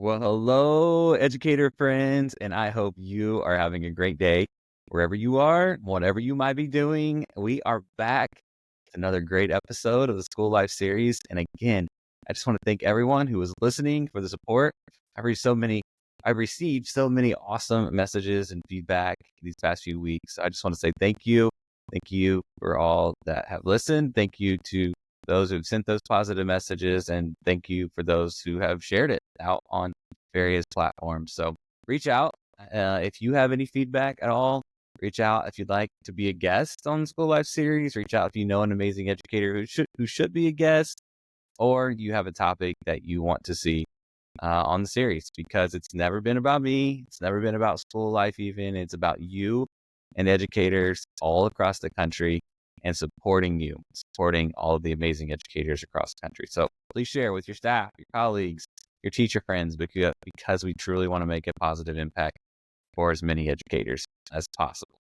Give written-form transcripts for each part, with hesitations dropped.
Well, hello, educator friends, and I hope you are having a great day wherever you are, whatever you might be doing. We are back with another great episode of the School Life series. And again, I just want to thank everyone who was listening for the support. I've received so many awesome messages and feedback these past few weeks. I just want to say thank you. Thank you for all that have listened. Thank you to those who've sent those positive messages, and thank you for those who have shared it out on various platforms. So reach out if you have any feedback at all. Reach out if you'd like to be a guest on the School Life series. Reach out if you know an amazing educator who should be a guest, or you have a topic that you want to see on the series, because it's never been about me. It's never been about school life even. It's about you and educators all across the country, and supporting all of the amazing educators across the country. So please share with your staff, your colleagues, your teacher friends, because we truly want to make a positive impact for as many educators as possible.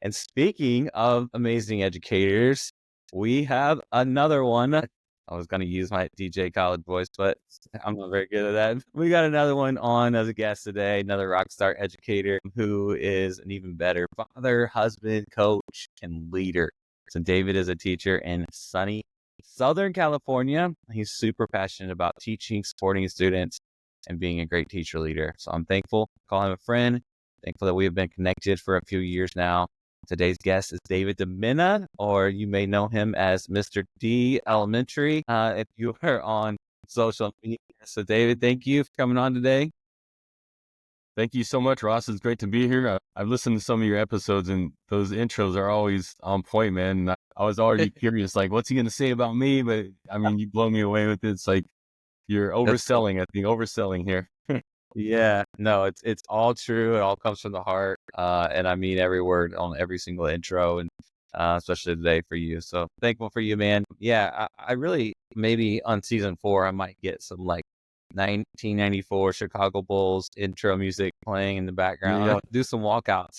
And speaking of amazing educators, we have another one. I was going to use my DJ Khaled voice, but I'm not very good at that. We got another one on as a guest today, another rock star educator who is an even better father, husband, coach, and leader. So David is a teacher in sunny Southern California. He's super passionate about teaching, supporting his students, and being a great teacher leader. So I'm thankful to call him a friend. Thankful that we have been connected for a few years now. Today's guest is David Domena, or you may know him as Mr. D Elementary if you are on social media. So David, thank you for coming on today. Thank you so much, Ross. It's great to be here. I've listened to some of your episodes, and those intros are always on point, man. And I was already curious, like, what's he going to say about me? But I mean, you blow me away with it. It's like you're That's cool. overselling. I think overselling here. Yeah, no, it's all true. It all comes from the heart, and I mean every word on every single intro, and especially today for you. So thankful for you, man. Yeah, I really, maybe on season 4, I might get some like 1994 Chicago Bulls intro music playing in the background. Yeah. Do some walkouts.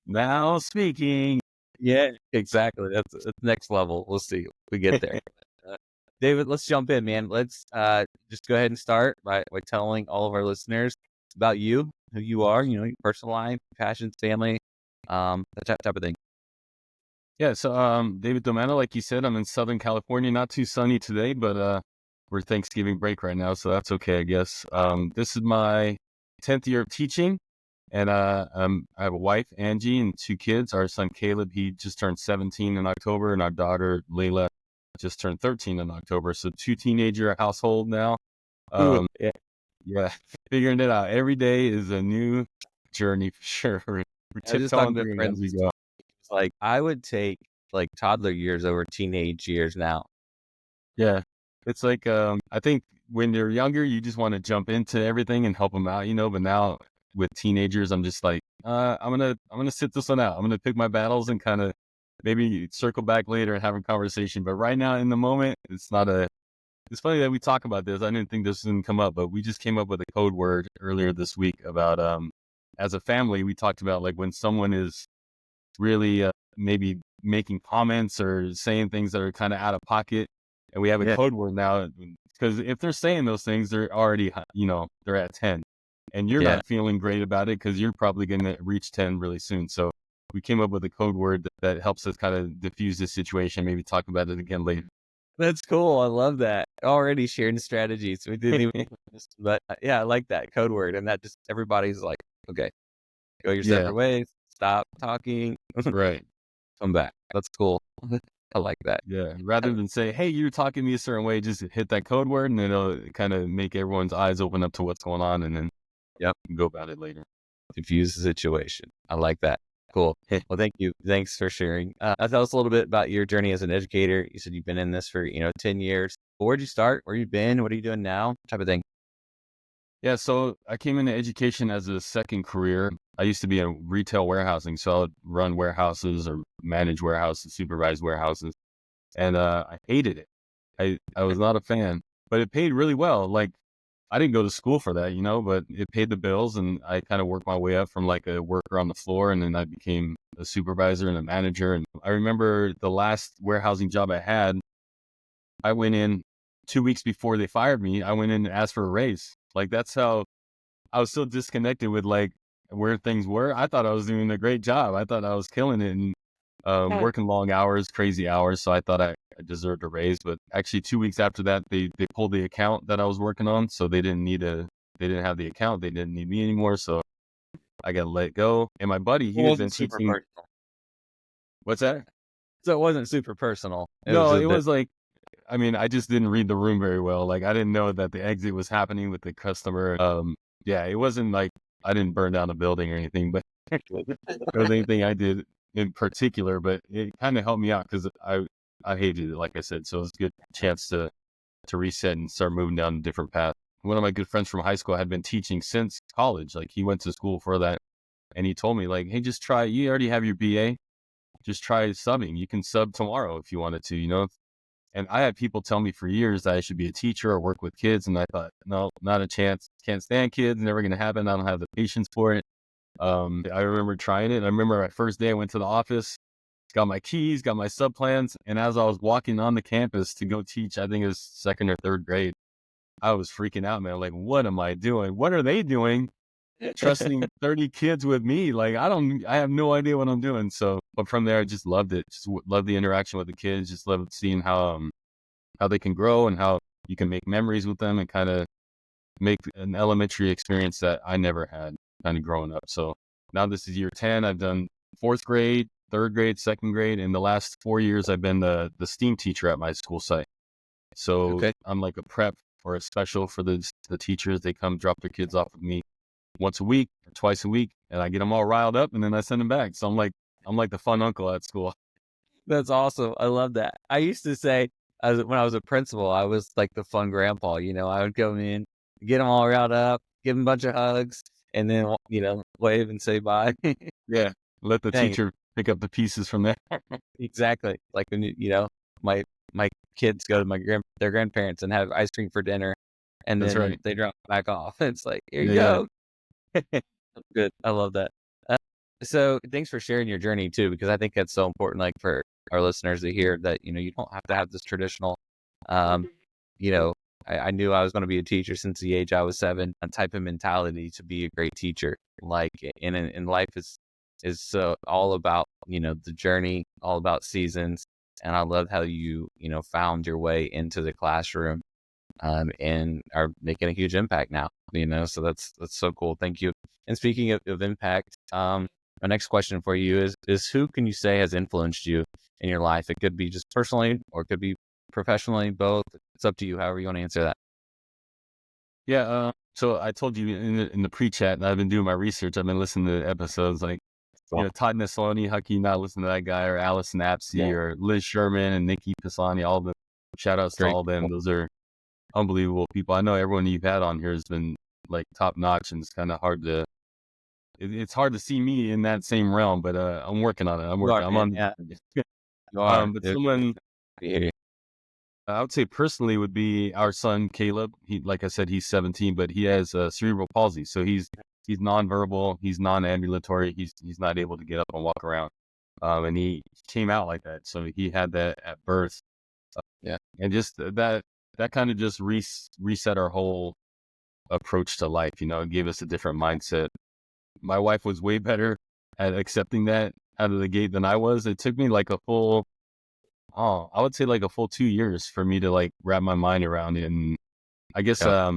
Now speaking. Yeah, exactly. That's next level. We'll see if we get there. Uh, David, let's jump in, man. Let's just go ahead and start by telling all of our listeners about you, who you are, your personal life, passions, family, that type of thing. Yeah. So, David Domena, like you said, I'm in Southern California. Not too sunny today, but we're Thanksgiving break right now, so that's okay, I guess. This is my 10th year of teaching. And I have a wife, Angie, and 2 kids. Our son, Caleb, he just turned 17 in October, and our daughter, Layla, just turned 13 in October. So 2 teenager household now. Ooh, Um, yeah, yeah, figuring it out. Every day is a new journey for sure. We're I was just talking tiptoeing to a through it friend. as we go. It's like I would take like toddler years over teenage years now. Yeah, it's like I think when they're younger, you just want to jump into everything and help them out, But now with teenagers, I'm just like, I'm gonna sit this one out. I'm gonna pick my battles and kind of maybe circle back later and have a conversation. But right now, in the moment, it's not a. It's funny that we talk about this. I didn't think this didn't come up, but we just came up with a code word earlier this week about as a family, we talked about like when someone is really maybe making comments or saying things that are kind of out of pocket. And we have a Yeah, code word now because if they're saying those things, they're already, they're at 10 and you're yeah. not feeling great about it because you're probably going to reach 10 really soon. So we came up with a code word that helps us kind of diffuse this situation. Maybe talk about it again later. That's cool. I love that. Already sharing strategies. We didn't even, but yeah, I like that code word. And that just everybody's like, okay, go your Yeah, separate ways, stop talking, right. come back. That's cool. I like that. Yeah. Rather than say, hey, you're talking to me a certain way, just hit that code word and it'll kind of make everyone's eyes open up to what's going on. And then Yep. go about it later. Diffuse the situation. I like that. Cool. Well, thank you. Thanks for sharing. Tell us a little bit about your journey as an educator. You said you've been in this for, 10 years. Where'd you start? Where you been? What are you doing now? Type of thing. Yeah, so I came into education as a second career. I used to be in retail warehousing, so I would run warehouses or manage warehouses, supervise warehouses, and I hated it. I was not a fan, but it paid really well. Like I didn't go to school for that, but it paid the bills, and I kind of worked my way up from like a worker on the floor, and then I became a supervisor and a manager. And I remember the last warehousing job I had, I went in 2 weeks before they fired me. I went in and asked for a raise. Like that's how I was so disconnected with like where things were. I thought I was doing a great job. I thought I was killing it and working long hours, crazy hours. So I thought I deserved a raise. But actually, 2 weeks after that, they pulled the account that I was working on. So they didn't have the account. They didn't need me anymore. So I got let go. And my buddy, It he had been wasn't super teaching. personal. What's that? So it wasn't super personal. It was No, it just that. was like, I mean, I just didn't read the room very well. Like I didn't know that the exit was happening with the customer. Yeah, it wasn't like I didn't burn down the building or anything, but there was anything I did in particular, but it kind of helped me out because I hated it, like I said. So it was a good chance to reset and start moving down a different path. One of my good friends from high school had been teaching since college. Like he went to school for that, and he told me like, "Hey, just try. You already have your BA. Just try subbing. You can sub tomorrow if you wanted to. You know." And I had people tell me for years that I should be a teacher or work with kids, and I thought, no, not a chance. Can't stand kids. Never going to happen. I don't have the patience for it. I remember trying it. I remember my first day I went to the office, got my keys, got my sub plans. And as I was walking on the campus to go teach, I think it was second or third grade, I was freaking out, man. Like, what am I doing? What are they doing? Trusting 30 kids with me. Like, I have no idea what I'm doing. So, but from there, I just loved it. Just loved the interaction with the kids. Just loved seeing how they can grow and how you can make memories with them and kind of make an elementary experience that I never had kind of growing up. So now this is year 10. I've done fourth grade, third grade, second grade. In the last 4 years, I've been the STEAM teacher at my school site. So Okay. I'm like a prep or a special for the teachers. They come drop their kids off with me once a week or twice a week, and I get them all riled up and then I send them back. So I'm like the fun uncle at school. That's awesome. I love that. I used to say, when I was a principal, I was like the fun grandpa. I would come in, get them all riled up, give them a bunch of hugs, and then wave and say bye. Yeah. Let the Dang, teacher pick up the pieces from there. exactly. Like when my my kids go to their grandparents and have ice cream for dinner, and That's then right. they drop back off. It's like, here you Yeah. Yeah. go. Good. I love that. Uh, so thanks for sharing your journey too, because I think that's so important, like for our listeners to hear that, you don't have to have this traditional, um, you know, I knew I was going to be a teacher since the age I was 7, a type of mentality to be a great teacher. Like in life is all about, the journey, all about seasons. And I love how you found your way into the classroom, and are making a huge impact now, so that's so cool. Thank you. And speaking of impact, my next question for you is who can you say has influenced you in your life? It could be just personally or it could be professionally, both. It's up to you, however you want to answer that. Yeah. So I told you in the pre-chat, and I've been doing my research. I've been listening to episodes like, Cool. Todd Neslony, how can you not listen to that guy, or Allison Napsey, Yeah. or Liz Sherman and Nikki Pisani, all the shout outs to Great all of them. people. Those are unbelievable people. I know everyone you've had on here has been like top notch, and it's kind of hard to, it's hard to see me in that same realm, but I'm working on it. You are, I'm man. on, Yeah, you are. but Dude, someone I hear you. I would say personally would be our son Caleb. He, like I said, he's 17, but he has cerebral palsy, so he's nonverbal, he's non-ambulatory, he's not able to get up and walk around, and he came out like that. So he had that at birth, Yeah. and just that kind of just reset our whole approach to life. It gave us a different mindset. My wife was way better at accepting that out of the gate than I was. It took me like a full I would say like a full 2 years for me to like wrap my mind around it. And I guess, Yeah.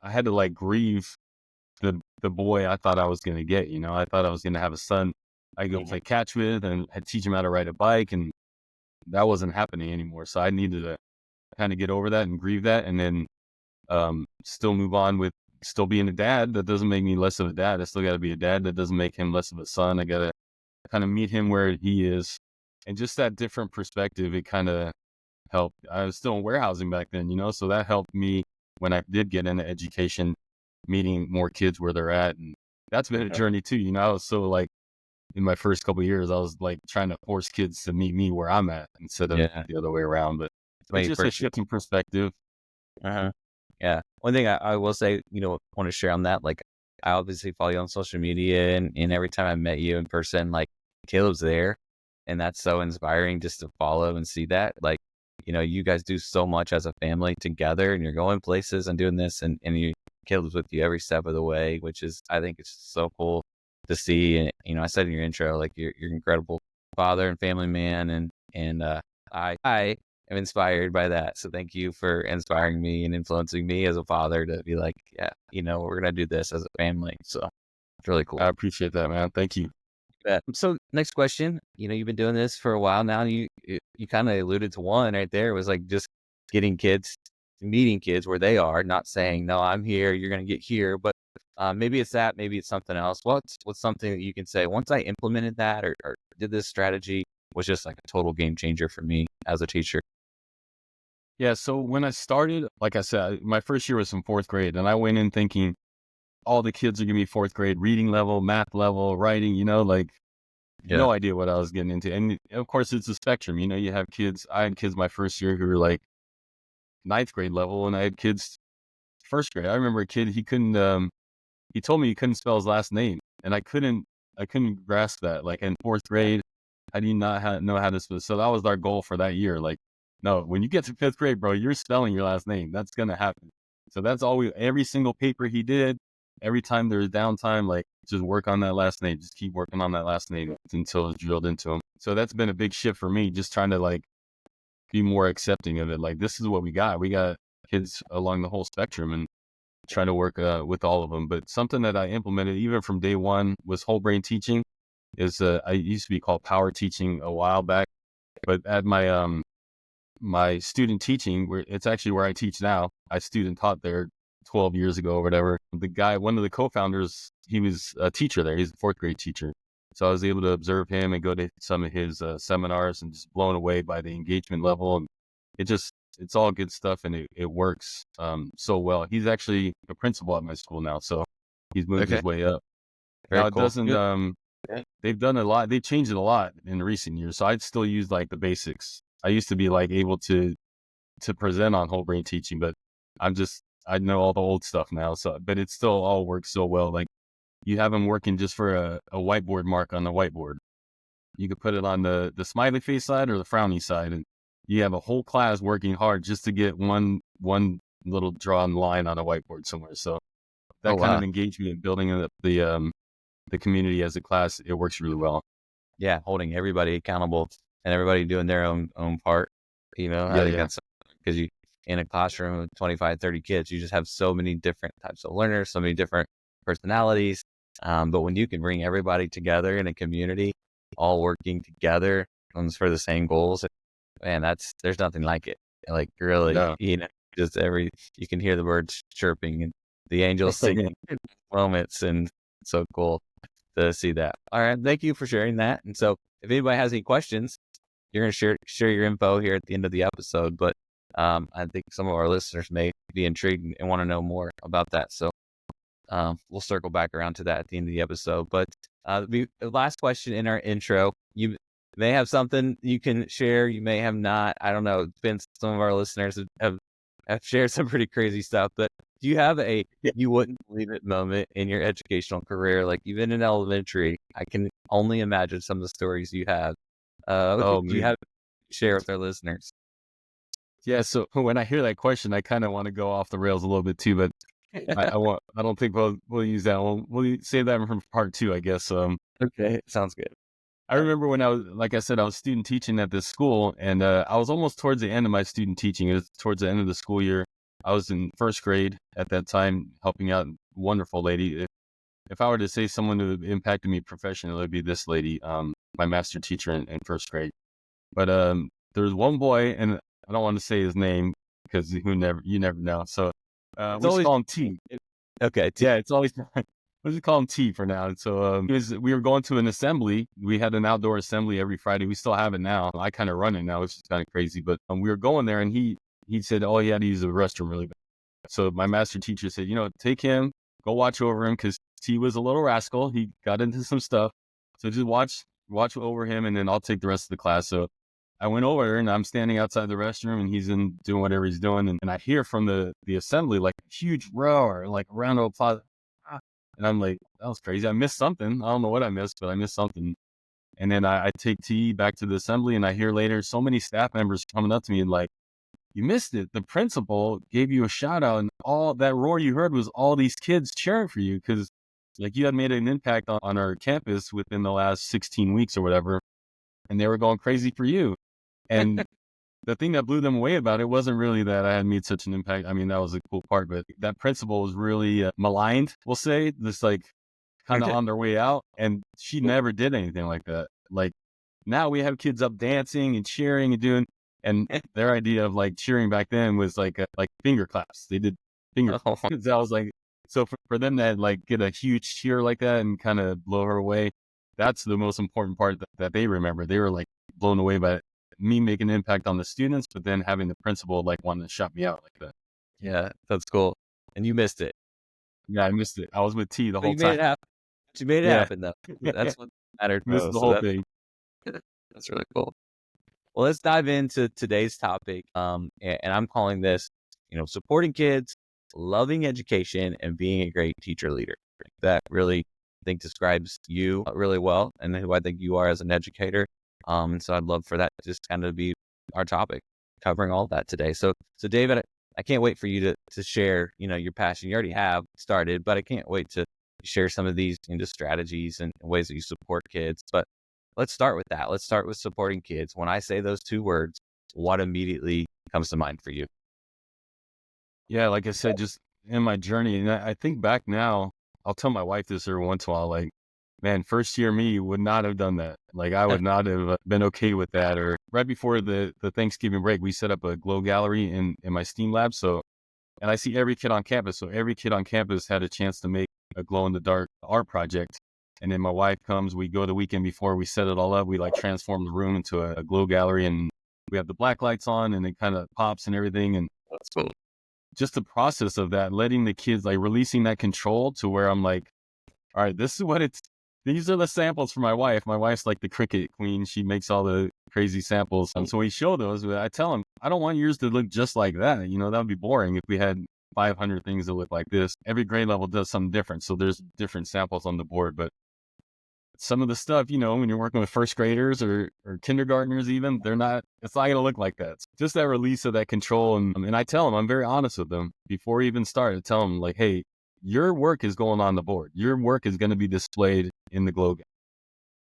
I had to like grieve the boy I thought I was going to get, I thought I was going to have a son I go Mhm. play catch with and had teach him how to ride a bike. And that wasn't happening anymore. So I needed to kind of get over that and grieve that. And then, still move on with still being a dad. That doesn't make me less of a dad. I still got to be a dad. That doesn't make him less of a son. I got to kind of meet him where he is. And just that different perspective, it kind of helped. I was still in warehousing back then, so that helped me when I did get into education, meeting more kids where they're at. And that's been a journey too. I was so like in my first couple of years, I was like trying to force kids to meet me where I'm at instead of Yeah. the other way around. But It's it's many just a virtues. shift in perspective. Uh-huh. Yeah. One thing I will say, want to share on that, like I obviously follow you on social media, and every time I met you in person, like Caleb's there, and that's so inspiring just to follow and see that. Like, you guys do so much as a family together, and you're going places and doing this, and kids with you every step of the way, which is, I think it's so cool to see. And, I said in your intro, like you're an incredible father and family man. And I am inspired by that. So thank you for inspiring me and influencing me as a father to be like, yeah, we're going to do this as a family. So it's really I cool. appreciate that, man. Thank you. So next question, you've been doing this for a while now. You kind of alluded to one right there. It was like just meeting kids where they are, not saying, no, I'm here, you're going to get here. But maybe it's that, maybe it's something else. What's something that you can say once I implemented that or did this strategy was just like a total game changer for me as a teacher? Yeah. So when I started, like I said, my first year was in fourth grade, and I went in thinking all the kids are gonna be fourth grade reading level, math level, writing. Like Yeah. no idea what I was getting into. And of course, it's a spectrum. You have kids. I had kids my first year who were like ninth grade level, and I had kids first grade. I remember a kid, he couldn't, he told me he couldn't spell his last name, and I couldn't grasp that. Like in fourth grade, how do you not know how to spell? So that was our goal for that year. Like, no, when you get to fifth grade, bro, you're spelling your last name. That's gonna happen. So that's all every single paper he did, every time there was downtime, like just work on that last name, just keep working on that last name until it's drilled into him. So that's been a big shift for me, just trying to like be more accepting of it. Like, this is what we got. We got kids along the whole spectrum and trying to work with all of them. But something that I implemented even from day one was whole brain teaching. I used to be called power teaching a while back, but at my student teaching, where it's actually where I teach now, I student taught there 12 years ago or whatever. The guy, one of the co-founders, he was a teacher there. He's a fourth grade teacher. So I was able to observe him and go to some of his seminars and just blown away by the engagement level. And it's all good stuff, and it works so well. He's actually a principal at my school now, so he's moved Okay. his way up. Now Very it cool. doesn't, Good. Yeah. they've done a lot. They've changed it a lot in recent years. So I'd still use like the basics. I used to be like able to present on whole brain teaching, but I know all the old stuff now. So, but it still all works so well. Like, you have them working just for a whiteboard mark on the whiteboard. You could put it on the smiley face side or the frowny side, and you have a whole class working hard just to get one little drawn line on a whiteboard somewhere. So Oh, that kind wow. of engagement and building up the community as a class, it works really well. Yeah, holding everybody accountable and everybody doing their own part. I Yeah, think yeah, that's because you in a classroom of 25, 30 kids, you just have so many different types of learners, so many different personalities. But when you can bring everybody together in a community, all working together for the same goals, man, there's nothing like it. Like really, no. just you can hear the birds chirping and the angels singing moments, and it's so cool to see that. All right, thank you for sharing that. And so, if anybody has any questions, you're going to share your info here at the end of the episode. But I think some of our listeners may be intrigued and want to know more about that. So we'll circle back around to that at the end of the episode. But the last question in our intro, you may have something you can share. You may have not. I don't know. It's been some of our listeners have shared some pretty crazy stuff. But do you have a Yeah. you wouldn't believe it moment in your educational career? Like even in elementary, I can only imagine some of the stories you have. Oh Do you man. have to share with our listeners? Yeah. So when I hear that question, I kind of want to go off the rails a little bit too, but I don't think we'll use that one. We'll save that one from part two, I guess. Okay, sounds good. I remember when like I said, I was student teaching at this school, and I was almost towards the end of my student teaching. It was towards the end of the school year. I was in first grade at that time, helping out a wonderful lady. If I were to say someone who impacted me professionally, it would be this lady, my master teacher in first grade. But there was one boy, and I don't want to say his name because you never know. So It's we just always call him T. okay. Yeah, it's always we'll just call him T for now. And so we were going to an assembly. We had an outdoor assembly every Friday. We still have it now. I kind of run it now, which is kind of crazy. But we were going there, and he said, "Oh, he had to use the restroom really bad." So my master teacher said, take him, go watch over him because T was a little rascal. He got into some stuff. So just watch over him, and then I'll take the rest of the class. So I went over there, and I'm standing outside the restroom, and he's in doing whatever he's doing. And I hear from the assembly, like a huge roar, like a round of applause. Ah. And I'm like, that was crazy. I missed something. I don't know what I missed, but I missed something. And then I take T back to the assembly, and I hear later so many staff members coming up to me and like, you missed it. The principal gave you a shout out, and all that roar you heard was all these kids cheering for you because like you had made an impact on our campus within the last 16 weeks or whatever, and they were going crazy for you. And the thing that blew them away about it wasn't really that I had made such an impact. I mean, that was a cool part, but that principal was really maligned, we'll say, just like kind of on their way out. And she never did anything like that. Like now we have kids up dancing and cheering and doing, and their idea of like cheering back then was like finger claps. They did finger Oh, claps. I was like, so for them to like get a huge cheer like that and kind of blow her away, that's the most important part that they remember. They were like blown away by me making an impact on the students, but then having the principal like wanting to shut me out like that. yeah, that's cool. And you missed it. Yeah, I missed it. I was with T the But whole you made time. it happen. You made it Yeah, happen though. That's what mattered missed the most. So whole thing. that's really cool. Well, let's dive into today's topic. And I'm calling this, supporting kids, loving education, and being a great teacher leader. That really, I think, describes you really well, and who I think you are as an educator. And so I'd love for that to just kind of be our topic, covering all that today. So David, I can't wait for you to share, your passion. You already have started, but I can't wait to share some of these strategies and ways that you support kids. But let's start with that. Let's start with supporting kids. When I say those two words, what immediately comes to mind for you? Yeah, like I said, just in my journey, and I think back now, I'll tell my wife this every once in a while, like, man, first year me would not have done that. Like, I would not have been okay with that. Or right before the Thanksgiving break, we set up a glow gallery in my STEAM lab. So, and I see every kid on campus. So every kid on campus had a chance to make a glow in the dark art project. And then my wife comes, we go the weekend before, we set it all up. We like transform the room into a glow gallery, and we have the black lights on and it kind of pops and everything. And That's cool. just the process of that, letting the kids like releasing that control to where I'm like, all right, this is what these are the samples for my wife. My wife's like the cricket queen. She makes all the crazy samples. And so we show those, but I tell them, I don't want yours to look just like that. You know, that would be boring if we had 500 things that look like this. Every grade level does something different. So there's different samples on the board, but some of the stuff, when you're working with first graders or kindergartners, even, it's not going to look like that. It's just that release of that control. And I tell them, I'm very honest with them before we even start. I tell them like, hey, your work is going on the board. Your work is going to be displayed in the glow game.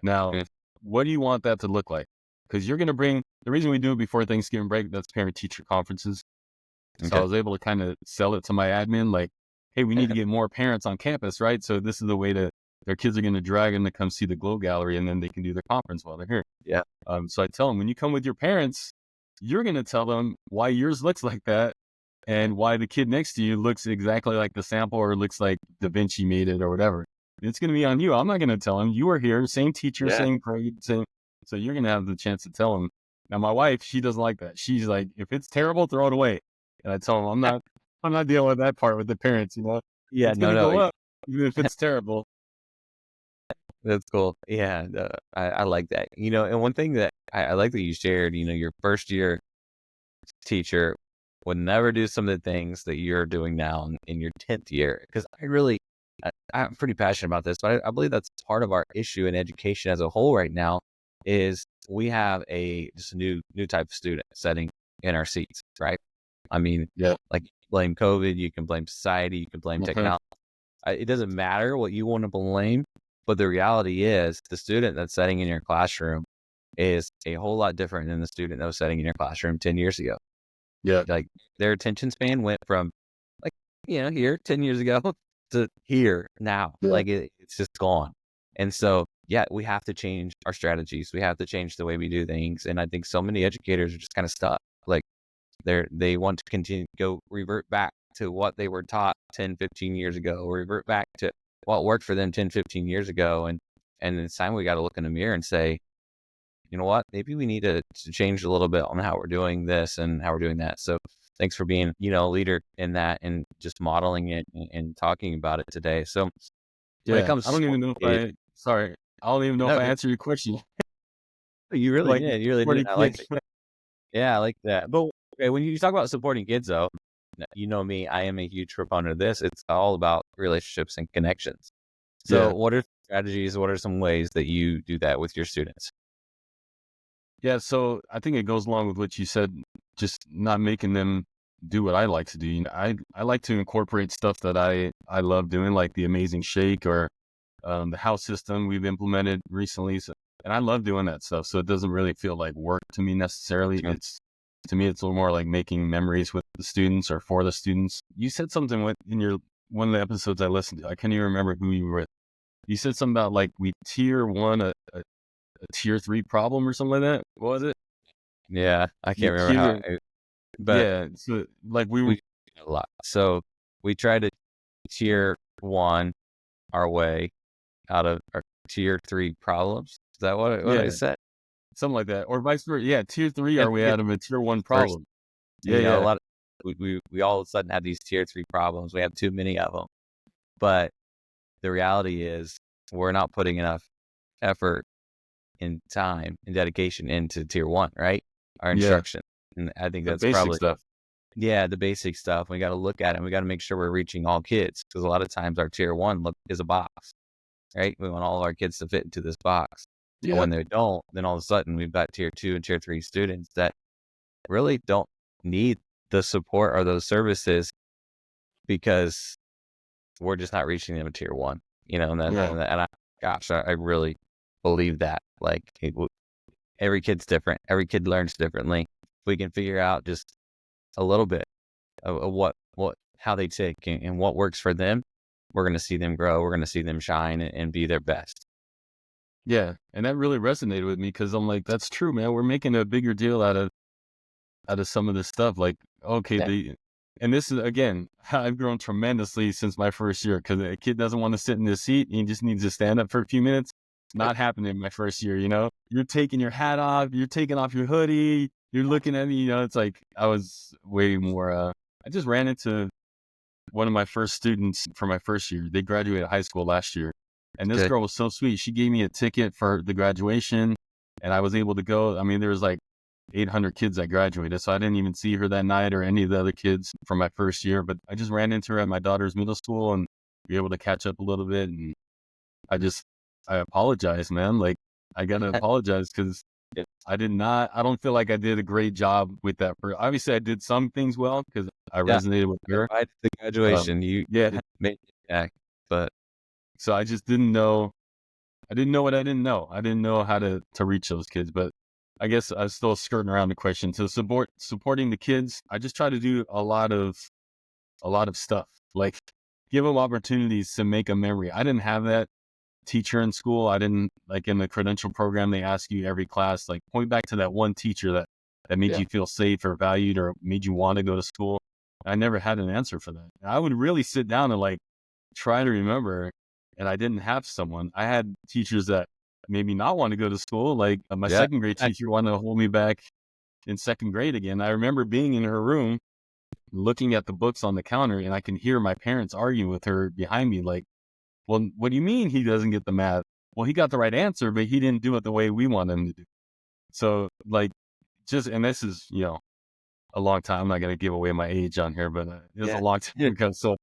Now, Okay. what do you want that to look like? Because you're going to bring, the reason we do it before Thanksgiving break, that's parent teacher conferences. So I Okay. was able to kind of sell it to my admin, like, hey, we need to get more parents on campus, right? So this is the way their kids are going to drag them to come see the glow gallery, and then they can do their conference while they're here. Yeah. So I tell them, when you come with your parents, you're going to tell them why yours looks like that and why the kid next to you looks exactly like the sample or looks like Da Vinci made it or whatever. It's going to be on you. I'm not going to tell them. You were here, same teacher, Yeah. same grade, same. So you're going to have the chance to tell them. Now, my wife, she doesn't like that. She's like, if it's terrible, throw it away. And I tell them, I'm not dealing with that part with the parents, Yeah. It's going No, to no. go up even if it's terrible. That's cool. Yeah. I like that. And one thing that I like that you shared, your first year teacher would never do some of the things that you're doing now in your 10th year. Because I'm pretty passionate about this, but I believe that's part of our issue in education as a whole right now is we have just a new type of student sitting in our seats, right? I mean, Yeah. like you can blame COVID, you can blame society, you can blame Mhm. technology. It doesn't matter what you want to blame, but the reality is the student that's sitting in your classroom is a whole lot different than the student that was sitting in your classroom 10 years ago. Yeah. Like their attention span went from like, here 10 years ago to here now. Yeah. Like it's just gone. And so, yeah, we have to change our strategies. We have to change the way we do things. And I think so many educators are just kind of stuck. Like they want to continue, go revert back to what they were taught 10, 15 years ago, or revert back to what worked for them 10, 15 years ago. And it's time we got to look in the mirror and say, you know what, maybe we need to change a little bit on how we're doing this and how we're doing that. So thanks for being, a leader in that and just modeling it and talking about it today. So when it Yeah. comes I to don't even supporting know if kids, sorry. I don't even know if no, I answered your question. you really Like did. You really did. supporting I like kids. it. Yeah, I like that. But okay, when you talk about supporting kids, though, you know me, I am a huge proponent of this. It's all about relationships and connections. So Yeah. what are strategies? What are some ways that you do that with your students? Yeah, so I think it goes along with what you said, just not making them do what I like to do. I like to incorporate stuff that I love doing, like the Amazing Shake or the house system we've implemented recently. So, and I love doing that stuff. So it doesn't really feel like work to me necessarily. Sure. It's to me, it's a little more like making memories with the students or for the students. You said something in your one of the episodes I listened to. I can't even remember who you were with. You said something about like we tier one a tier three problem or something like that. What was it? Yeah, I You can't remember tier, but yeah. So like we were, we do a lot. So we try to tier one our way out of our tier three problems. Is that what I yeah, said? something like that, or vice versa. Yeah, tier three Yeah, are way tier out of a tier one first. problem. And, Yeah, a yeah, lot of we all of a sudden have these tier three problems. We have too many of them. But the reality is we're not putting enough effort and time and dedication into tier one, right? Our yeah. instruction. And I think The that's basic probably, stuff. yeah, the basic stuff. We got to look at it. We got to make sure we're reaching all kids because a lot of times our tier one is a box, right? We want all of our kids to fit into this box. And Yeah, when they don't, then all of a sudden we've got tier two and tier three students that really don't need the support or those services because we're just not reaching them at tier one, yeah, gosh, I really believe that. Like, every kid's different. Every kid learns differently. If we can figure out just a little bit of how they tick and what works for them, we're going to see them grow. We're going to see them shine and be their best. yeah. And that really resonated with me because I'm like, that's true, man. We're making a bigger deal out of some of this stuff. Like, okay, Yeah. and this is again, I've grown tremendously since my first year because a kid doesn't want to sit in his seat. He just needs to stand up for a few minutes. Not happening in my first year, You're taking your hat off, you're taking off your hoodie, you're looking at me, it's like I was way more I just ran into one of my first students for my first year. They graduated high school last year. And this Good. girl was so sweet. She gave me a ticket for the graduation and I was able to go. I mean, there was like 800 kids that graduated. So I didn't even see her that night or any of the other kids from my first year, but I just ran into her at my daughter's middle school and be able to catch up a little bit. And I just, I apologize, man. Like I got to apologize because Yeah. I don't feel like I did a great job with that. Obviously I did some things well because I Yeah. resonated with her. Right at the graduation, you Yeah. made it back, but So I just didn't know. I didn't know what I didn't know. I didn't know how to reach those kids, but I guess I was still skirting around the question. So supporting the kids, I just try to do a lot of stuff. Like give them opportunities to make a memory. I didn't have that teacher in school. I didn't like in the credential program, they ask you every class, like point back to that one teacher that made yeah. you feel safe or valued or made you want to go to school. I never had an answer for that. I would really sit down and like try to remember, and I didn't have someone. I had teachers that made me not want to go to school. Like my Yeah. second grade teacher wanted to hold me back in second grade again. I remember being in her room, looking at the books on the counter, and I can hear my parents arguing with her behind me. Like, well, what do you mean he doesn't get the math? Well, he got the right answer, but he didn't do it the way we want him to do. So, like, and this is, a long time. I'm not going to give away my age on here, but it was a Yeah. long time Yeah. ago. So,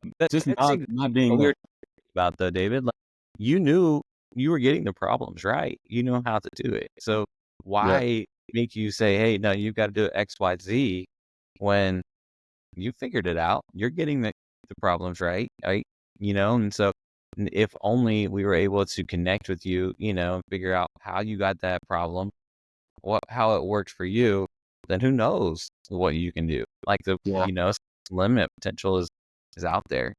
just That's exactly not what being we that. were talking about though, David. Like, you knew you were getting the problems right. You know how to do it. So Yeah. why make you say, "Hey, no, you've got to do X, Y, Z," when you figured it out? You're getting the problems right, right? And so if only we were able to connect with you, figure out how you got that problem, how it worked for you, then who knows what you can do? Like Yeah. limit potential is out there.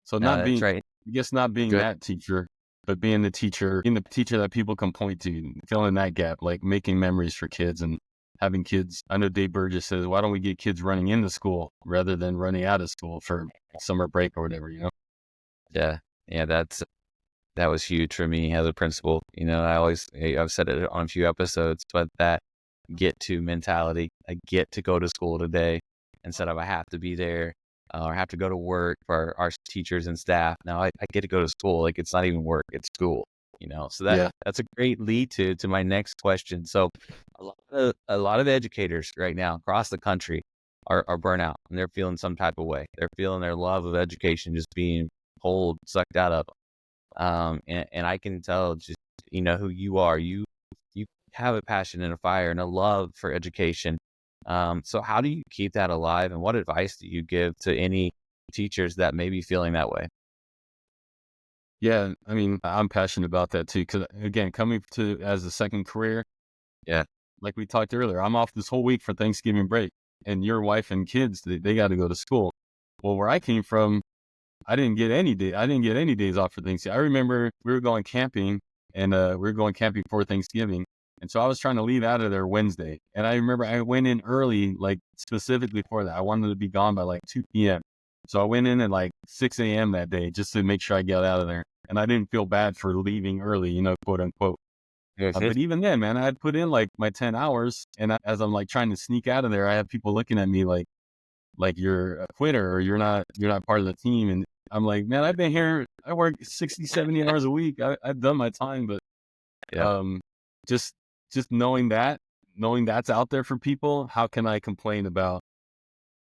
So No, not that's being, right. I guess not being Good. that teacher, but being the teacher that people can point to, filling that gap, like making memories for kids and having kids. I know Dave Burgess says, why don't we get kids running into school rather than running out of school for summer break or whatever? Yeah. Yeah. That was huge for me as a principal. I've said it on a few episodes, but that get to mentality, I get to go to school today instead of I have to be there or have to go to work for our teachers and staff. Now I get to go to school. Like it's not even work, it's school, so Yeah. that's a great lead to my next question. So a lot of educators right now across the country are burnt out and they're feeling some type of way. They're feeling their love of education just being pulled, sucked out of them. And I can tell just, who you are. You have a passion and a fire and a love for education. So how do you keep that alive, and what advice do you give to any teachers that may be feeling that way? Yeah, I mean, I'm passionate about that too. Because again, coming to as a second career, Yeah. like we talked earlier, I'm off this whole week for Thanksgiving break, and your wife and kids, they got to go to school. Well, where I came from, I didn't get any day. I didn't get any days off for Thanksgiving. I remember we were going camping, and we were going camping for Thanksgiving, and so I was trying to leave out of there Wednesday, and I remember I went in early, like specifically for that. I wanted to be gone by like 2 p.m. So I went in at like 6 a.m. that day just to make sure I got out of there, and I didn't feel bad for leaving early, quote unquote. Yes, yes. But even then, man, I had put in like my 10 hours, and as I'm like trying to sneak out of there, I have people looking at me like you're a quitter or you're not part of the team. And I'm like, man, I've been here. I work 60, 70 hours a week. I've done my time, but Yeah. um, just just knowing that's out there for people, how can I complain about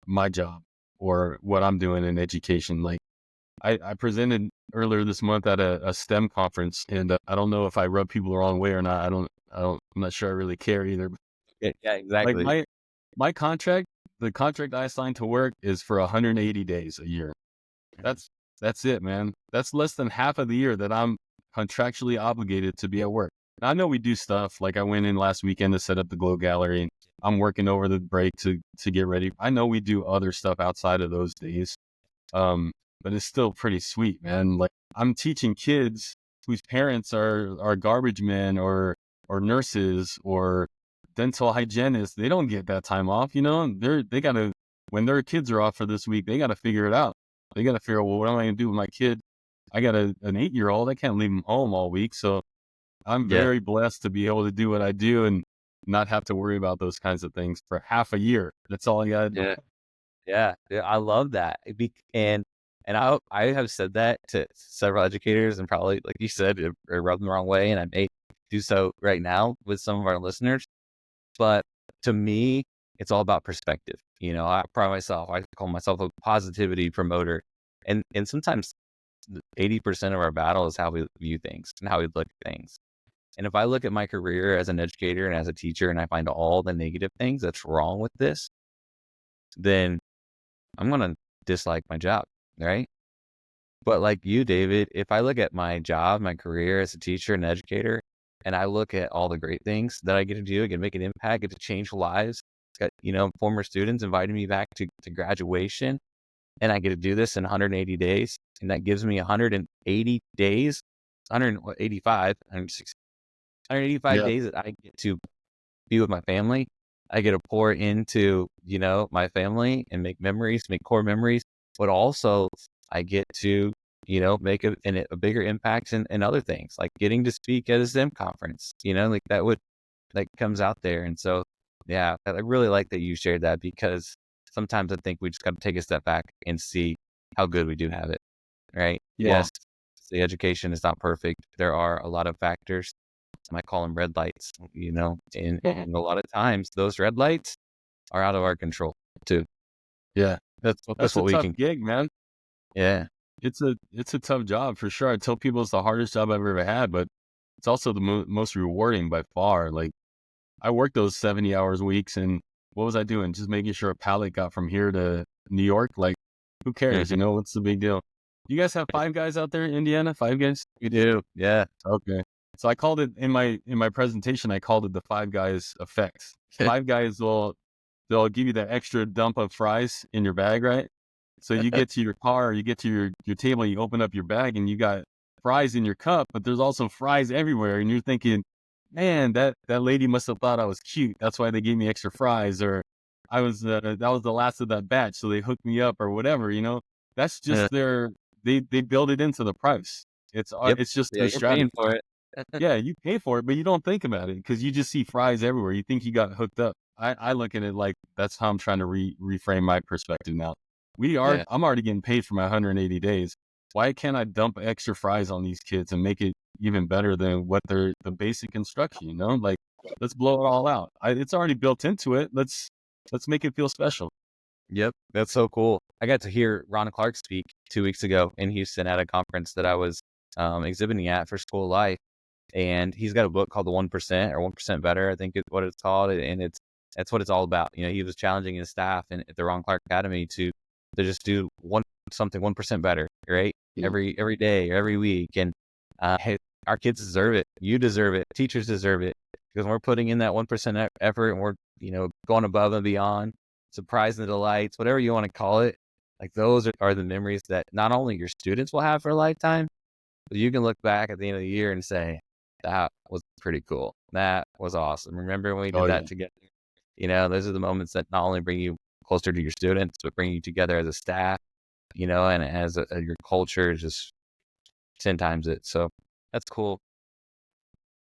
my job or what I'm doing in education? Like I presented earlier this month at a STEM conference, and I don't know if I rub people the wrong way or not. I'm not sure I really care either. Yeah, yeah, Like exactly. my contract, the contract I signed to work is for 180 days a year. Mhm. That's that's it, man. That's less than half of the year that I'm contractually obligated to be at work. Now, I know we do stuff like I went in last weekend to set up the glow gallery. I'm working over the break to get ready. I know we do other stuff outside of those days. Um, but it's still pretty sweet, man. Like I'm teaching kids whose parents are garbage men or nurses or dental hygienists. They don't get that time off, they gotta when their kids are off for this week, they gotta figure it out. They gotta figure out, well, what am I gonna do with my kid? I got an 8-year-old. I can't leave him home all week. So I'm Yeah. very blessed to be able to do what I do and not have to worry about those kinds of things for half a year. That's all I gotta do. Yeah. Yeah, yeah, I love that. And I have said that to several educators, and probably, like you said, it rubbed them the wrong way, and I may do so right now with some of our listeners. But to me, it's all about perspective. I pride myself. I call myself a positivity promoter, and sometimes 80% of our battle is how we view things and how we look at things. And if I look at my career as an educator and as a teacher, and I find all the negative things that's wrong with this, then I'm gonna dislike my job, right? But like you, David, if I look at my job, my career as a teacher and educator, and I look at all the great things that I get to do, I get to make an impact, get to change lives. Got, former students inviting me back to graduation, and I get to do this in 180 days. And that gives me 180 days, 185, 160, 185 Yeah. days that I get to be with my family. I get to pour into, my family and make memories, make core memories, but also I get to, make a bigger impact in other things, like getting to speak at a Zim conference, like that comes out there. And so, yeah, I really like that you shared that, because sometimes I think we just got to take a step back and see how good we do have it, right? Yeah. Yes, the education is not perfect. There are a lot of factors. I might call them red lights, and a lot of times those red lights are out of our control too. Yeah. That's That's a what we tough can. gig, man. Yeah. It's a tough job for sure. I tell people it's the hardest job I've ever had, but it's also the most rewarding by far. Like I worked those 70 hours weeks, and what was I doing? Just making sure a pallet got from here to New York. Like, who cares? Mhm. What's the big deal? You guys have Five Guys out there in Indiana? Five Guys? We do. Yeah. Okay. So I called it in my presentation. I called it the Five Guys effect. Five Guys they'll give you that extra dump of fries in your bag, right? So you get to your car, you get to your table, you open up your bag, and you got fries in your cup, but there's also fries everywhere, and you're thinking, man, that lady must have thought I was cute. That's why they gave me extra fries, or that was the last of that batch, so they hooked me up, or whatever. That's Yeah. just they build it into the price. Yep. It's just Yeah, their you're paying strategy. for it. Yeah, you pay for it, but you don't think about it because you just see fries everywhere. You think you got hooked up. I look at it like that's how I'm trying to reframe my perspective now. Yeah. I'm already getting paid for my 180 days. Why can't I dump extra fries on these kids and make it even better than what the basic instruction, Like, let's blow it all out. It's already built into it. Let's make it feel special. Yep. That's so cool. I got to hear Ron Clark speak 2 weeks ago in Houston at a conference that I was exhibiting at for School of Life. and he's got a book called The 1% or 1% Better, I think is what it's called, and that's what it's all about. He was challenging his staff and at the Ron Clark Academy to just do something 1% better, right? Yeah. Every day, every week, and hey, our kids deserve it. You deserve it. Teachers deserve it because we're putting in that 1% effort, and we're going above and beyond, surprising the delights, whatever you want to call it. Like those are the memories that not only your students will have for a lifetime, but you can look back at the end of the year and say, that was pretty cool. That was awesome. Remember when we Oh did yeah. that together? Those are the moments that not only bring you closer to your students, but bring you together as a staff, and as your culture is just 10 times it. So that's cool.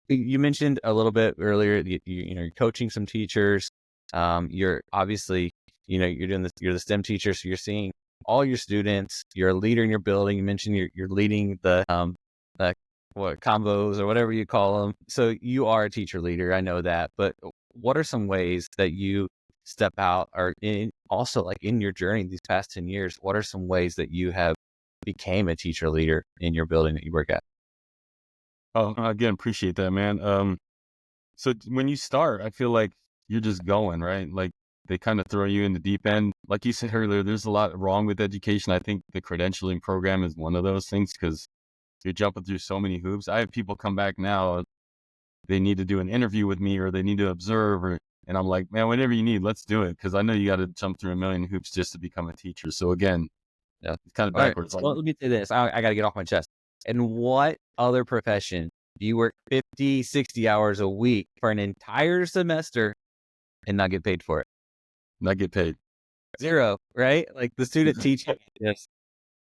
You mentioned a little bit earlier, you're coaching some teachers. You're obviously, you're doing this, you're the STEM teacher. So you're seeing all your students, you're a leader in your building. You mentioned you're leading the what combos or whatever you call them. So you are a teacher leader. I know that, but what are some ways that you step out or also like in your journey these past 10 years, what are some ways that you have became a teacher leader in your building that you work at? Oh, again, appreciate that, man. So when you start, I feel like you're just going, right? Like they kind of throw you in the deep end. Like you said earlier, there's a lot wrong with education. I think the credentialing program is one of those things because you're jumping through so many hoops. I have people come back now, they need to do an interview with me or they need to observe and I'm like, man, whatever you need, let's do it. Cause I know you got to jump through a million hoops just to become a teacher. So again, Yeah. it's kind of All right. backwards. Like, Well, let me say this. I got to get off my chest. In what other profession do you work 50, 60 hours a week for an entire semester and not get paid for it? not get paid. Zero, right? Like the student teaching is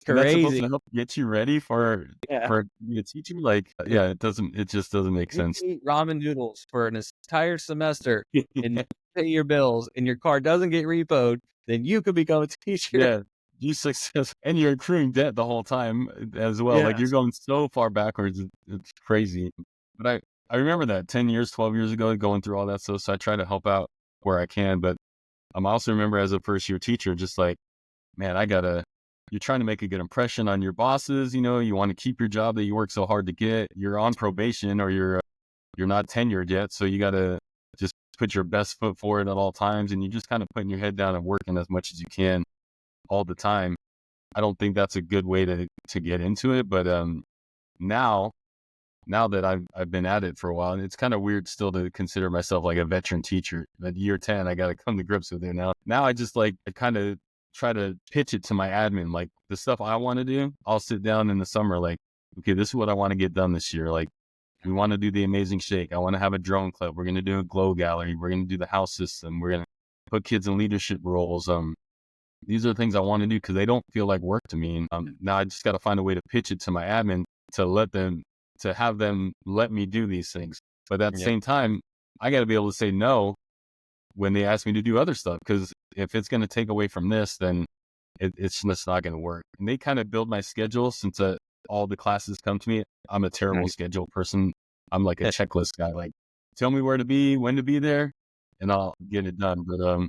And that's supposed crazy. to help get you ready Yeah. for you to teach you. Like, yeah, it just doesn't make You sense. can eat ramen noodles for an entire semester and pay your bills and your car doesn't get repoed, then you could become a teacher. Yeah, you success and you're accruing debt the whole time as well. Like you're Yes. going so far backwards, it's crazy. But I remember that 10 years, 12 years ago, going through all that stuff. So I try to help out where I can. But I also remember as a first year teacher, just like, man, you're trying to make a good impression on your bosses. You want to keep your job that you work so hard to get. You're on probation or you're not tenured yet. So you got to just put your best foot forward at all times. And you just kind of putting your head down and working as much as you can all the time. I don't think that's a good way to get into it. But now now that I've been at it for a while, and it's kind of weird still to consider myself like a veteran teacher. At year 10, I got to come to grips with it now. Now I just like I kind of try to pitch it to my admin, like the stuff I want to do. I'll sit down in the summer, like, okay, this is what I want to get done this year. Like, we want to do the amazing shake. I want to have a drone club. We're going to do a glow gallery. We're going to do the house system. We're going to put kids in leadership roles. These are the things I want to do because they don't feel like work to me. And now I just got to find a way to pitch it to my admin to have them let me do these things. But at the Yep. same time, I got to be able to say no when they ask me to do other stuff. Because if it's going to take away from this, then it's just not going to work. And they kind of build my schedule since all the classes come to me. I'm a terrible Nice. schedule person. I'm like a checklist guy. Like, tell me where to be, when to be there, and I'll get it done. But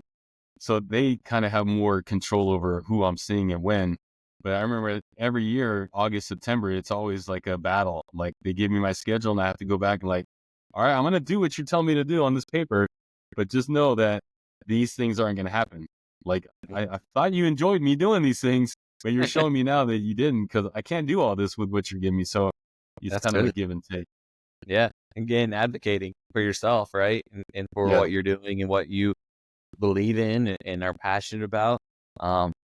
so they kind of have more control over who I'm seeing and when. But I remember every year, August, September, it's always like a battle. Like they give me my schedule and I have to go back and like, all right, I'm going to do what you tell me to do on this paper. But just know that these things aren't going to happen. Like I thought you enjoyed me doing these things, but you're showing me now that you didn't because I can't do all this with what you're giving me. So it's That's kind of a totally, give and take. yeah. Again, advocating for yourself, right? And for Yeah. what you're doing and what you believe in and are passionate about.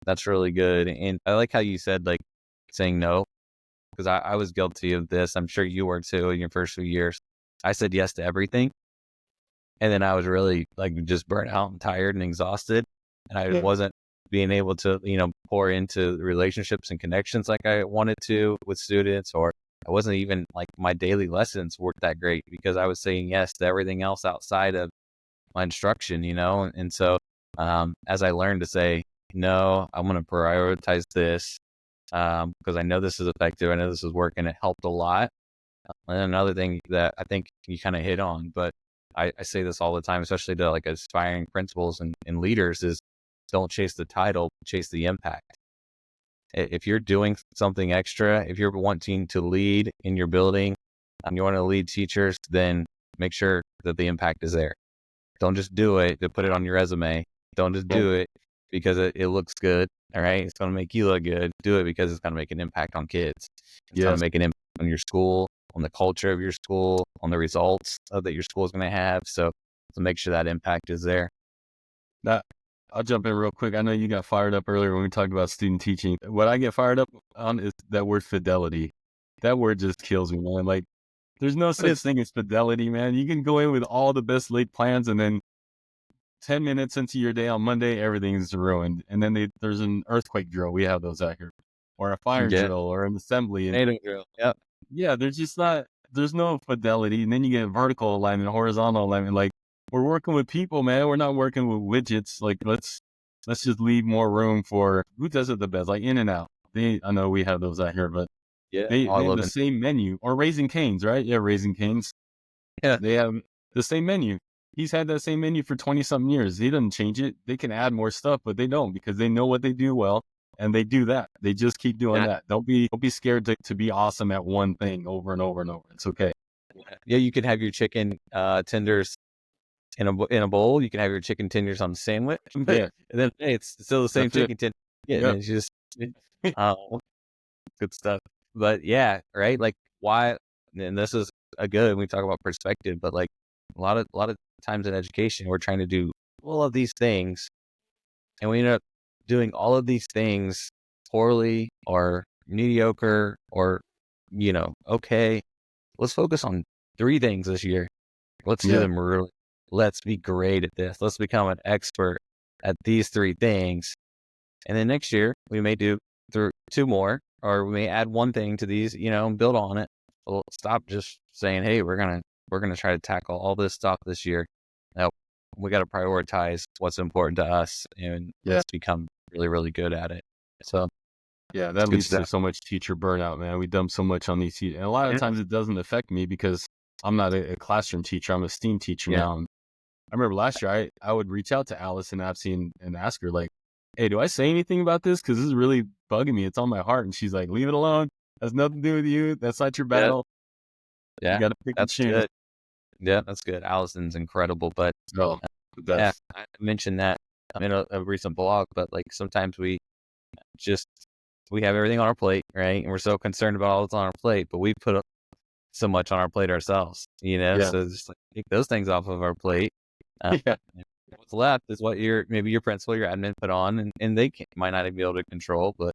That's really good. And I like how you said like saying no, because I was guilty of this. I'm sure you were too in your first few years. I said yes to everything. And then I was really like just burnt out and tired and exhausted. And I wasn't being able to, pour into relationships and connections like I wanted to with students, or I wasn't even like my daily lessons weren't that great because I was saying yes to everything else outside of my instruction, and so as I learned to say, no, I'm going to prioritize this because I know this is effective. I know this is working. It helped a lot. And another thing that I think you kind of hit on, but I say this all the time, especially to like aspiring principals and leaders, is don't chase the title, chase the impact. If you're doing something extra, if you're wanting to lead in your building, you want to lead teachers, then make sure that the impact is there. Don't just do it to put it on your resume. Don't just Right. do it because it looks good. All right. It's going to make you look good. Do it because it's going to make an impact on kids. It's going to Yes. make an impact on your school, on the culture of your school, on the results that your school is going to have. So make sure that impact is there. That I'll jump in real quick. I know you got fired up earlier when we talked about student teaching. What I get fired up on is that word fidelity. That word just kills me, man. Like, there's no But such thing as fidelity, man. You can go in with all the best laid plans, and then 10 minutes into your day on Monday, everything's ruined. And then there's an earthquake drill. We have those out here, or a fire yeah, drill, or an assembly. And tornado drill. Yep. yeah, there's no fidelity. And then you get vertical alignment, horizontal alignment. Like, we're working with people, man. We're not working with widgets. Like, let's just leave more room for who does it the best, like In and Out. I know we have those out here, but Yeah. they All have of the it. same menu. Or Raising Cane's, right? Yeah, Raising Cane's. Yeah. They have the same menu. He's had that same menu for 20 something years. He doesn't change it. They can add more stuff, but they don't, because they know what they do well, and they do that. They just keep doing Yeah. that. Don't be scared to be awesome at one thing over and over and over. It's okay. Yeah. You can have your chicken tenders in a bowl. You can have your chicken tenders on a sandwich, but Yeah, and then hey, it's still the same that's it. chicken tender. Yeah, and Yep. it's just uh, good stuff. But yeah, right. Like why? And this is a good. We talk about perspective, but like a lot of times in education, we're trying to do all of these things, and we end up doing all of these things poorly or mediocre or okay. Let's focus on 3 things this year. Let's do Yeah, them really. Let's be great at this. Let's become an expert at these 3 things. And then next year, we may do 2 more, or we may add 1 thing to these, and build on it. We'll stop just saying, hey, we're gonna try to tackle all this stuff this year. Now, we got to prioritize what's important to us, and yeah, let's become really, really good at it. So yeah. it's That good leads to stuff. so much teacher burnout, man. We dump so much on these teachers, and a lot of Yeah. times it doesn't affect me because I'm not a classroom teacher. I'm a STEAM teacher Yeah. now. And I remember last year I would reach out to Alice and Absy and ask her, like, hey, do I say anything about this? Because this is really bugging me. It's on my heart. And she's like, leave it alone. Has nothing to do with you. That's not your Yeah. battle. You Yeah. got to pick and That's choose. good. Yeah, that's good. Allison's incredible, but Oh, the yeah, best. I mentioned that in a recent blog, but like sometimes just we have everything on our plate, right? And we're so concerned about all that's on our plate, but we put so much on our plate ourselves, Yeah. So just like take those things off of our plate. Uh, Yeah. and what's left is what maybe your principal, your admin put on, and they might not even be able to control, but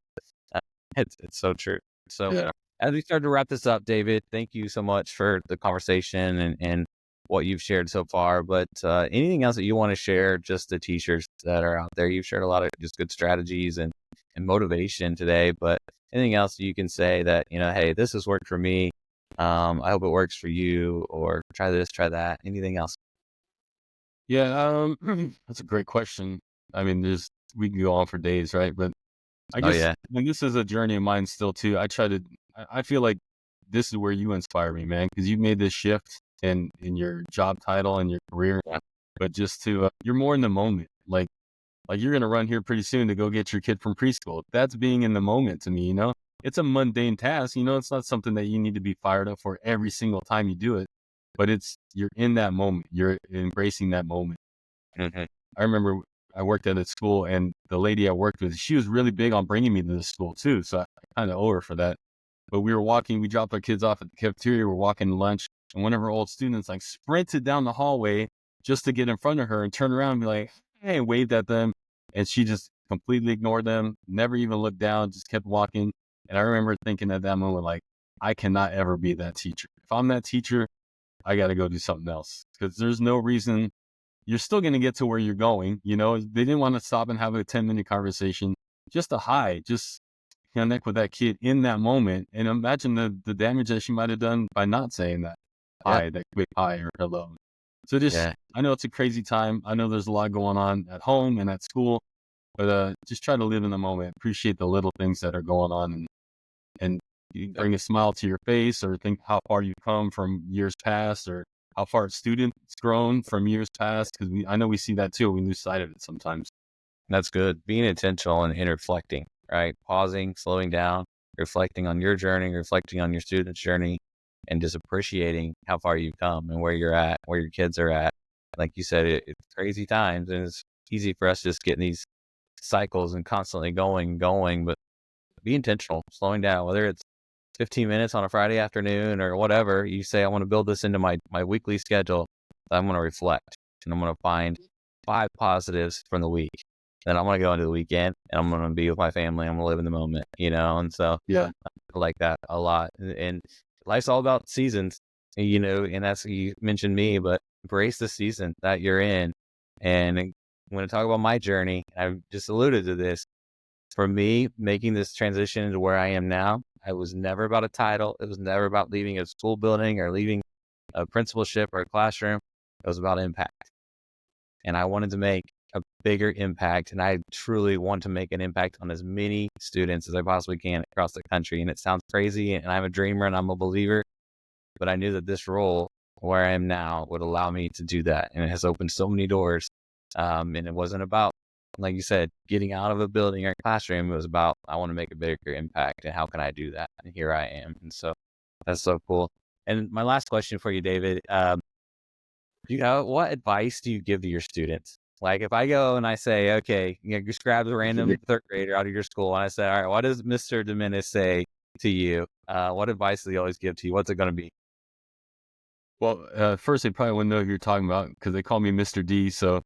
uh, it's so true. So Yeah. as we start to wrap this up, David, thank you so much for the conversation and what you've shared so far. But anything else that you want to share, just the teachers that are out there? You've shared a lot of just good strategies and motivation today. But anything else you can say that, hey, this has worked for me. I hope it works for you, or try this, try that. Anything else? Yeah. That's a great question. I mean, we can go on for days, right? But I Oh guess, yeah, and this is a journey of mine still too. I feel like this is where you inspire me, man, because you made this shift in your job title and your career, yeah, but just you're more in the moment. Like you're gonna run here pretty soon to go get your kid from preschool. That's being in the moment to me, you know? It's a mundane task, it's not something that you need to be fired up for every single time you do it, but you're in that moment. You're embracing that moment. hmm I remember I worked at a school, and the lady I worked with, she was really big on bringing me to the school too. So I kind of owe her for that. But we dropped our kids off at the cafeteria. We're walking to lunch, and one of her old students like sprinted down the hallway just to get in front of her and turn around and be like, hey, and waved at them. And she just completely ignored them, never even looked down, just kept walking. And I remember thinking at that moment, like, I cannot ever be that teacher. If I'm that teacher, I got to go do something else, because there's no reason. You're still going to get to where you're going. They didn't want to stop and have a 10-minute conversation, just to hi, just connect with that kid in that moment. And imagine the damage that she might have done by not saying that yeah, hi, that quick hi or hello. So just, yeah. I know it's a crazy time. I know there's a lot going on at home and at school, but just try to live in the moment. Appreciate the little things that are going on, and you bring a smile to your face, or think how far you've come from years past, or how far a student's grown from years past. Because I know we see that too. We lose sight of it sometimes. That's good. Being intentional and reflecting, right? Pausing, slowing down, reflecting on your journey, reflecting on your student's journey. and just appreciating how far you've come and where you're at, where your kids are at. Like you said, it's crazy times, and it's easy for us to just get in these cycles and constantly going, but be intentional, slowing down, whether it's 15 minutes on a Friday afternoon or whatever. You say, I want to build this into my weekly schedule. I'm going to reflect and I'm going to find 5 positives from the week. Then I'm going to go into the weekend and I'm going to be with my family. I'm going to live in the moment, and so Yeah. I like that a lot. And life's all about seasons, and that's, you mentioned me, but embrace the season that you're in. And I'm going to talk about my journey. I've just alluded to this. For me, making this transition into where I am now, it was never about a title. It was never about leaving a school building or leaving a principalship or a classroom. It was about impact. And I wanted to make a bigger impact. And I truly want to make an impact on as many students as I possibly can across the country. And it sounds crazy, and I'm a dreamer and I'm a believer, but I knew that this role where I am now would allow me to do that. And it has opened so many doors. And it wasn't about, like you said, getting out of a building or a classroom. It was about, I want to make a bigger impact, and how can I do that? And here I am. And so that's so cool. And my last question for you, David, what advice do you give to your students? Like if I go and I say, okay, just grab a random third grader out of your school, and I say, all right, what does Mr. Domena say to you? What advice do he always give to you? What's it going to be? Well, first they probably wouldn't know who you're talking about because they call me Mr. D. So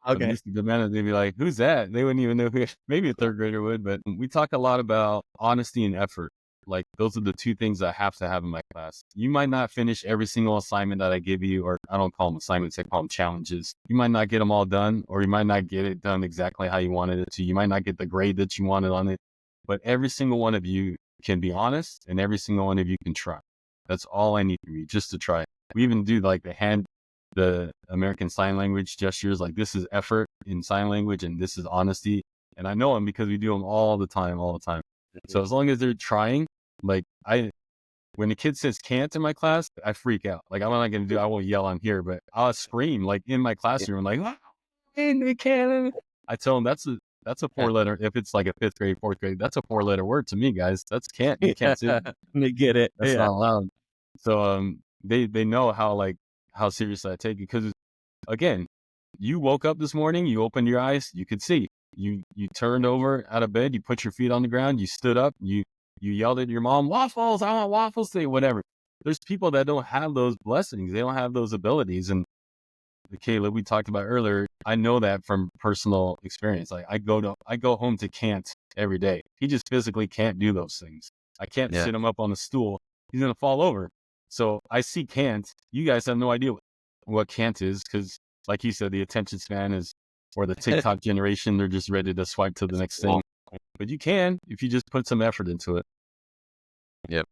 Okay. Mr. Domena, they'd be like, "Who's that?" They wouldn't even know who. Maybe a third grader would, but we talk a lot about honesty and effort. Like those are the 2 things I have to have in my class. You might not finish every single assignment that I give you, or I don't call them assignments, I call them challenges. You might not get them all done, or you might not get it done exactly how you wanted it to. You might not get the grade that you wanted on it, but every single one of you can be honest, and every single one of you can try. That's all I need from you, just to try. We even do like the American Sign Language gestures, like this is effort in sign language and this is honesty. And I know them because we do them all the time. So as long as they're trying, like when the kid says can't in my class, I freak out. Like I'm not going to I won't yell on here, but I'll scream like in my classroom, like, "Ah, man, they can't." I tell them that's a 4-letter. If it's like a 5th grade, 4th grade, that's a 4-letter word to me, guys. That's can't. You can't say that. They get it. That's not allowed. So, they know how seriously I take it. Cause again, you woke up this morning, you opened your eyes, you could see, you turned over out of bed, you put your feet on the ground, you stood up, you yelled at your mom, waffles, I want waffles today, whatever. There's people that don't have those blessings. They don't have those abilities. And Caleb, we talked about earlier, I know that from personal experience. Like I go home to can't every day. He just physically can't do those things. I can't Yeah. sit him up on a stool. He's going to fall over. So I see can't. You guys have no idea what can't is, because like you said, the attention span is, or the TikTok generation, they're just ready to swipe to the next thing. But you can, if you just put some effort into it. Yep.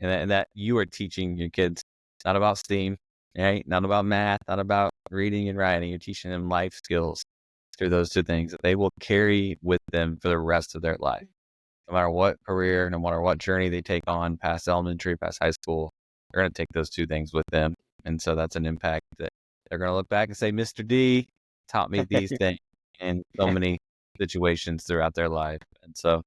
And that you are teaching your kids not about STEAM, right? Not about math, not about reading and writing. You're teaching them life skills through those 2 things that they will carry with them for the rest of their life. No matter what career, no matter what journey they take on past elementary, past high school, they're going to take those 2 things with them. And so that's an impact that they're going to look back and say, Mr. D taught me these things in so many situations throughout their life. And so,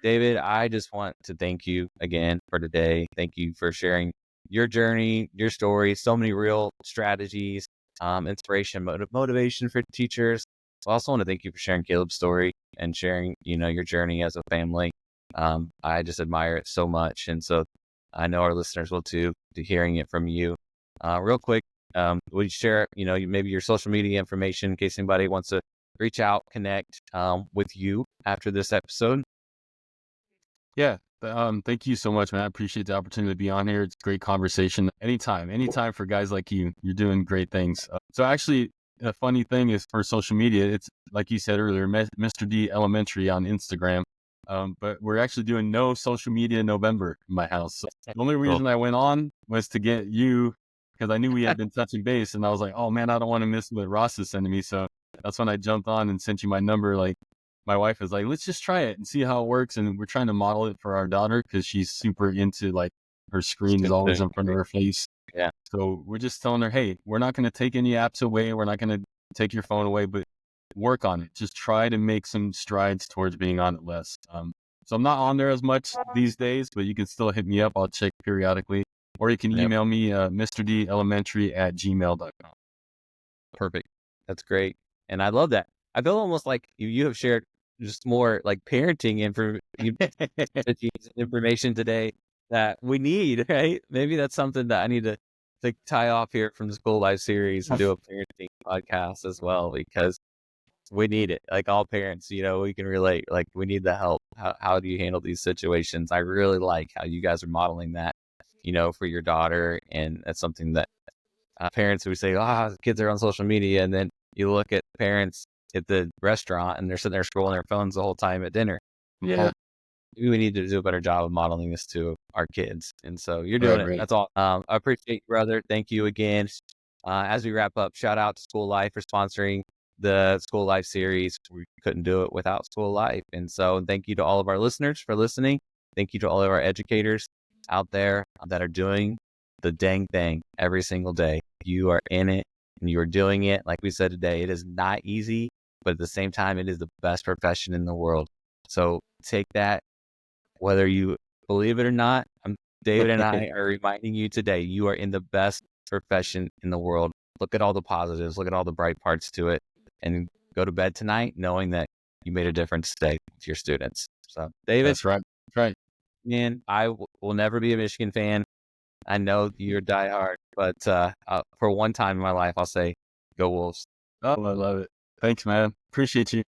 David, I just want to thank you again for today. Thank you for sharing your journey, your story, so many real strategies, inspiration, motivation for teachers. I also want to thank you for sharing Caleb's story and sharing, your journey as a family. I just admire it so much. And so I know our listeners will too, to hearing it from you. Real quick, would you share, maybe your social media information in case anybody wants to reach out, connect with you after this episode? Yeah. Thank you so much, man. I appreciate the opportunity to be on here. It's a great conversation. Anytime for guys like you. You're doing great things. So actually, a funny thing is for social media, it's like you said earlier, Mr. D Elementary on Instagram. But we're actually doing no social media in November in my house. So the only Cool. reason I went on was to get you, because I knew we had been touching base, and I was like, oh man, I don't want to miss what Ross is sending me. So that's when I jumped on and sent you my number. Like my wife was like, let's just try it and see how it works. And we're trying to model it for our daughter because she's super into like her screen is always in front of her face. Yeah. So we're just telling her, hey, we're not going to take any apps away. We're not going to take your phone away, but work on it. Just try to make some strides towards being on it less. So I'm not on there as much these days, but you can still hit me up. I'll check periodically. or you can Yep. email me, mrdelementary@gmail.com. Perfect. That's great. And I love that. I feel almost like you have shared just more like parenting information today that we need, right? Maybe that's something that I need to tie off here from the School Life series and do a parenting podcast as well, because we need it. Like all parents, we can relate. Like we need the help. How do you handle these situations? I really like how you guys are modeling that, for your daughter. And that's something that parents who say, kids are on social media. And then you look at parents at the restaurant and they're sitting there scrolling their phones the whole time at dinner. Yeah. Well, maybe we need to do a better job of modeling this to our kids. And so you're doing Right, it. right. That's all. I appreciate you, brother. Thank you again. As we wrap up, shout out to School Life for sponsoring the School Life series. We couldn't do it without School Life. And so thank you to all of our listeners for listening. Thank you to all of our educators out there that are doing the dang thing every single day. You are in it and you are doing it. Like we said today, it is not easy, but at the same time, it is the best profession in the world. So take that, whether you believe it or not. David and I are reminding you today, you are in the best profession in the world. Look at all the positives, look at all the bright parts to it, and go to bed tonight knowing that you made a difference today with your students. So, David, That's right. That's right. man, will never be a Michigan fan. I know you're diehard, but for one time in my life, I'll say, go Wolves. Oh, I love it. Thanks, man. Appreciate you.